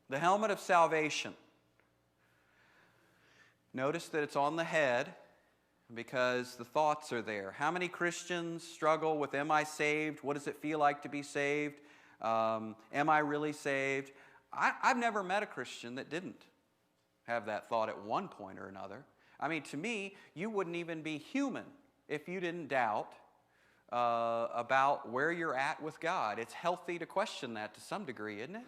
The helmet of salvation. Notice that it's on the head because the thoughts are there. How many Christians struggle with, am I saved? What does it feel like to be saved? Am I really saved? I've never met a Christian that didn't have that thought at one point or another. I mean, to me, you wouldn't even be human if you didn't doubt about where you're at with God. It's healthy to question that to some degree, isn't it?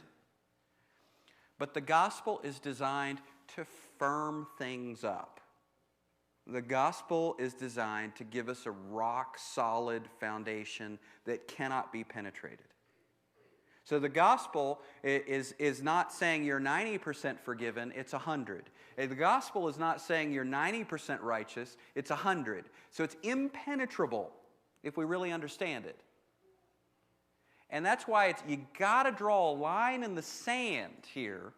But the gospel is designed to firm things up. The gospel is designed to give us a rock-solid foundation that cannot be penetrated. So the gospel is not saying you're 90% forgiven, it's 100. The gospel is not saying you're 90% righteous, it's 100. So it's impenetrable if we really understand it. And that's why you got to draw a line in the sand here.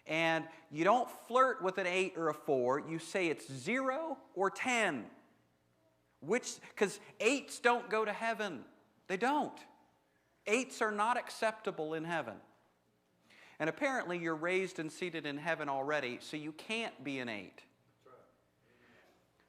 And you don't flirt with an 8 or a 4. You say it's 0 or 10. Because 8s don't go to heaven. They don't. 8s are not acceptable in heaven. And apparently you're raised and seated in heaven already, so you can't be an 8.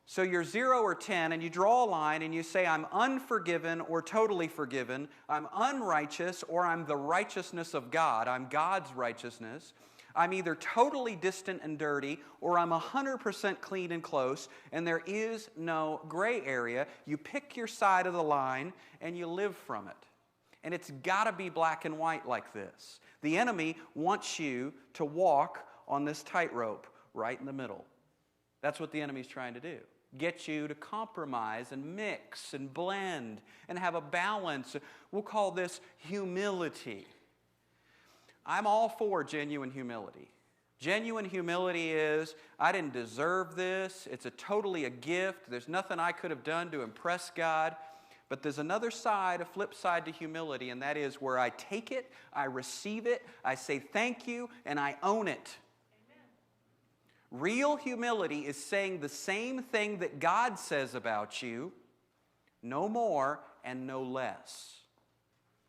So you're 0 or 10, and you draw a line and you say, I'm unforgiven or totally forgiven. I'm unrighteous or I'm the righteousness of God. I'm God's righteousness. I'm either totally distant and dirty or I'm 100% clean and close, and there is no gray area. You pick your side of the line and you live from it. And it's got to be black and white like this. The enemy wants you to walk on this tightrope right in the middle. That's what the enemy's trying to do. Get you to compromise and mix and blend and have a balance. We'll call this humility. I'm all for genuine humility. Genuine humility is, I didn't deserve this. It's totally a gift. There's nothing I could have done to impress God. But there's another side, a flip side to humility, and that is where I take it, I receive it, I say thank you, and I own it. Amen. Real humility is saying the same thing that God says about you, no more and no less.